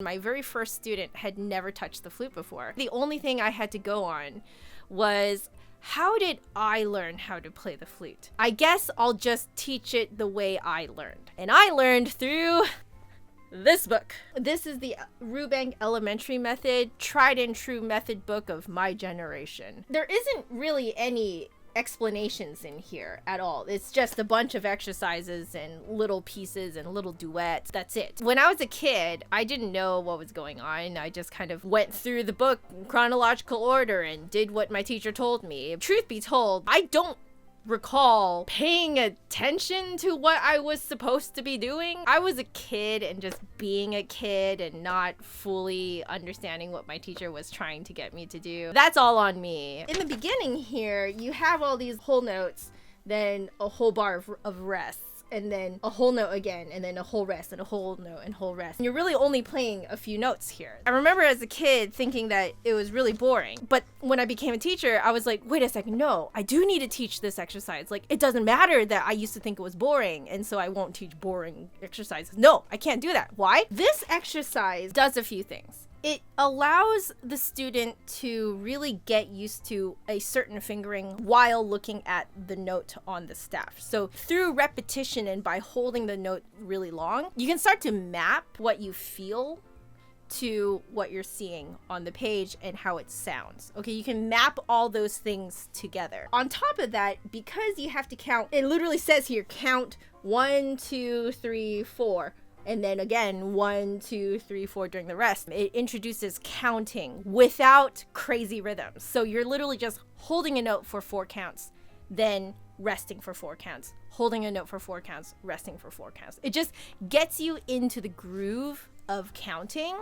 My very first student had never touched the flute before. The only thing I had to go on was, how did I learn how to play the flute? I guess I'll just teach it the way I learned. And I learned through this book. This is the Rubank Elementary Method, tried and true method book of my generation. There isn't really any explanations in here at all. It's just a bunch of exercises and little pieces and little duets. That's it. When I was a kid, I didn't know what was going on. I just kind of went through the book in chronological order and did what my teacher told me. Truth be told, I don't recall paying attention to what I was supposed to be doing. I was a kid and just being a kid and not fully understanding what my teacher was trying to get me to do. That's all on me. In the beginning here, you have all these whole notes, then a whole bar of rests, and then a whole note again, and then a whole rest, and a whole note, and whole rest. And you're really only playing a few notes here. I remember as a kid thinking that it was really boring, but when I became a teacher, I was like, wait a second, no, I do need to teach this exercise. Like, it doesn't matter that I used to think it was boring, and so I won't teach boring exercises. No, I can't do that. Why? This exercise does a few things. It allows the student to really get used to a certain fingering while looking at the note on the staff. So through repetition and by holding the note really long, you can start to map what you feel to what you're seeing on the page and how it sounds. Okay, you can map all those things together. On top of that, because you have to count, it literally says here, count 1, 2, 3, 4. And then again, 1, 2, 3, 4 during the rest. It introduces counting without crazy rhythms. So you're literally just holding a note for 4 counts, then resting for 4 counts, holding a note for 4 counts, resting for 4 counts. It just gets you into the groove of counting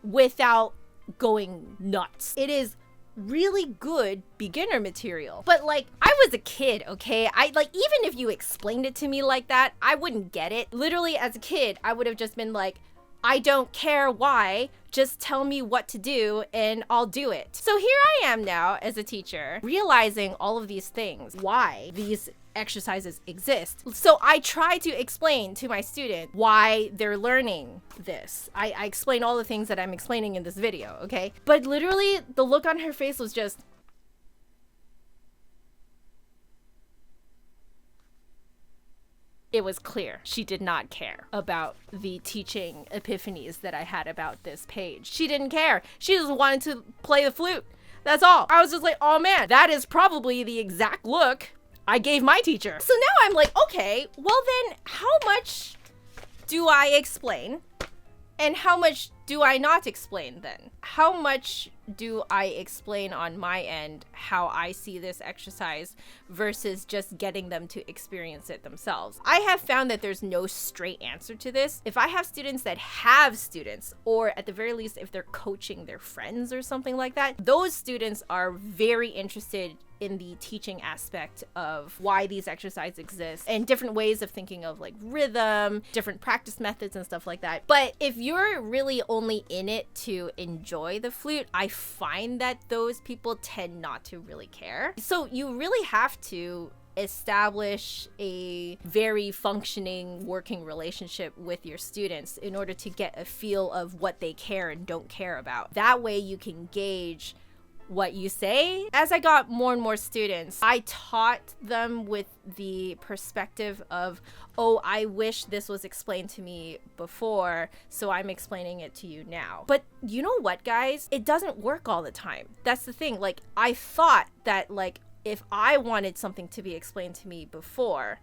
without going nuts. It is really good beginner material. But like, I was a kid, okay? Even if you explained it to me like that, I wouldn't get it. Literally, as a kid, I would have just been like, I don't care why, just tell me what to do and I'll do it. So here I am now as a teacher, realizing all of these things, why these exercises exist. So I try to explain to my student why they're learning this. I explain all the things that I'm explaining in this video, okay? But literally, the look on her face was just, it was clear she did not care about the teaching epiphanies that I had about this page. She didn't care. She just wanted to play the flute. That's all. I was just like, oh man, that is probably the exact look I gave my teacher. So now I'm like, okay, well then how much do I explain and how much do I not explain then? How much do I explain on my end how I see this exercise versus just getting them to experience it themselves? I have found that there's no straight answer to this. If I have students that have students, or at the very least if they're coaching their friends or something like that, those students are very interested in the teaching aspect of why these exercises exist and different ways of thinking of like rhythm, different practice methods and stuff like that. But if you're really only in it to enjoy the flute, I find that those people tend not to really care. So you really have to establish a very functioning working relationship with your students in order to get a feel of what they care and don't care about. That way you can gauge what you say. As I got more and more students, I taught them with the perspective of, oh, I wish this was explained to me before, so I'm explaining it to you now. But you know what, guys? It doesn't work all the time. That's the thing. Like, I thought that, like, if I wanted something to be explained to me before,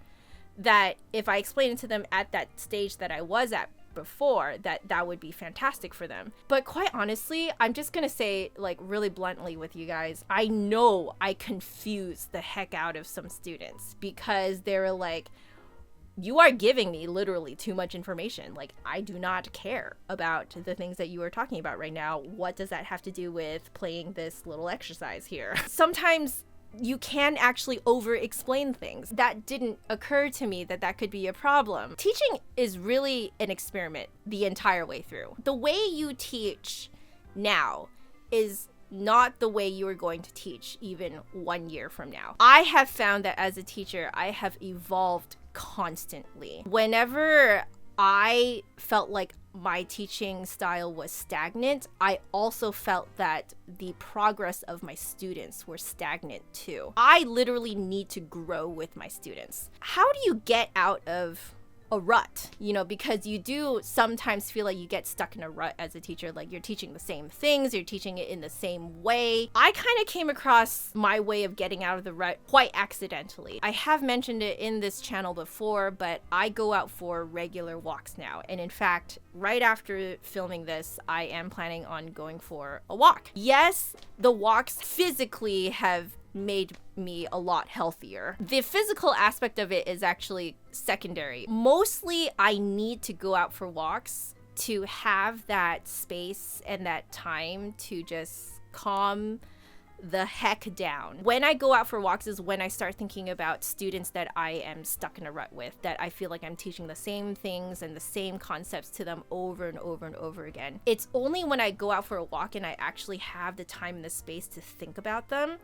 that if I explained it to them at that stage that I was at before, that would be fantastic for them. But quite honestly, I'm just gonna say, like, really bluntly with you guys, I know I confused the heck out of some students because they were like, you are giving me literally too much information. Like, I do not care about the things that you are talking about right now. What does that have to do with playing this little exercise here? Sometimes you can actually over-explain things. That didn't occur to me that that could be a problem. Teaching is really an experiment the entire way through. The way you teach now is not the way you are going to teach even 1 year from now. I have found that as a teacher, I have evolved constantly. Whenever I felt like my teaching style was stagnant, I also felt that the progress of my students were stagnant too. I literally need to grow with my students. How do you get out of a rut? You know, because you do sometimes feel like you get stuck in a rut as a teacher, like you're teaching the same things, you're teaching it in the same way. I kind of came across my way of getting out of the rut quite accidentally. I have mentioned it in this channel before, but I go out for regular walks now. And in fact, right after filming this, I am planning on going for a walk. Yes, the walks physically have made me a lot healthier. The physical aspect of it is actually secondary. Mostly, I need to go out for walks to have that space and that time to just calm the heck down. When I go out for walks is when I start thinking about students that I am stuck in a rut with, that I feel like I'm teaching the same things and the same concepts to them over and over and over again. It's only when I go out for a walk and I actually have the time and the space to think about them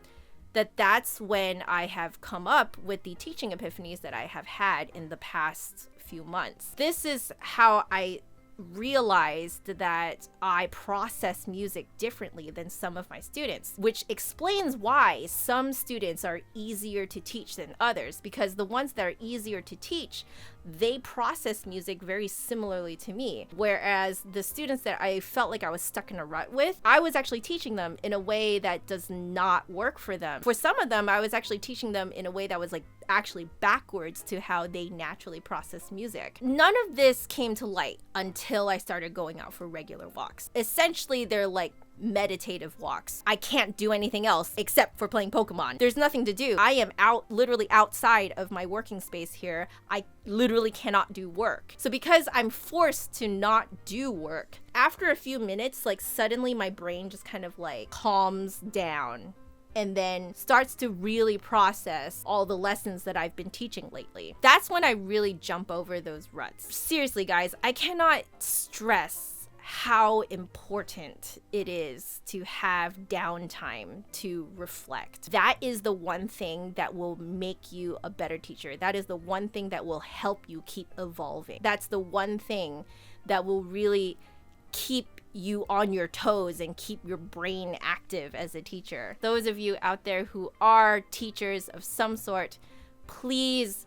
that's when I have come up with the teaching epiphanies that I have had in the past few months. This is how I realized that I process music differently than some of my students, which explains why some students are easier to teach than others, because the ones that are easier to teach, they process music very similarly to me, whereas the students that I felt like I was stuck in a rut with, I was actually teaching them in a way that does not work for them. For some of them, I was actually teaching them in a way that was like actually backwards to how they naturally process music. None of this came to light until I started going out for regular walks. Essentially, they're like meditative walks. I can't do anything else except for playing Pokemon. There's nothing to do. I am literally outside of my working space here. I literally cannot do work. So because I'm forced to not do work, after a few minutes, like suddenly my brain just kind of like calms down and then starts to really process all the lessons that I've been teaching lately. That's when I really jump over those ruts. Seriously, guys, I cannot stress how important it is to have downtime to reflect. That is the one thing that will make you a better teacher. That is the one thing that will help you keep evolving. That's the one thing that will really keep you on your toes and keep your brain active as a teacher. Those of you out there who are teachers of some sort, please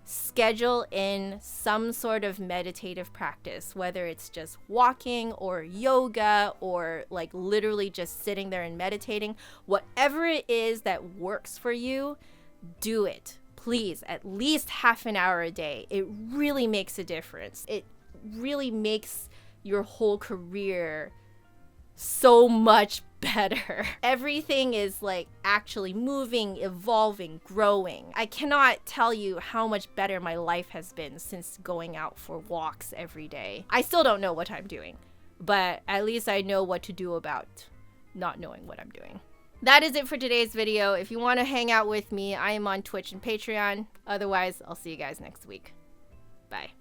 schedule in some sort of meditative practice, whether it's just walking or yoga or like literally just sitting there and meditating. Whatever it is that works for you, do it. Please, at least half an hour a day. It really makes a difference. It really makes your whole career so much better. Everything is like actually moving, evolving, growing. I cannot tell you how much better my life has been since going out for walks every day. I still don't know what I'm doing, but at least I know what to do about not knowing what I'm doing. That is it for today's video. If you want to hang out with me, I am on Twitch and Patreon. Otherwise, I'll see you guys next week. Bye.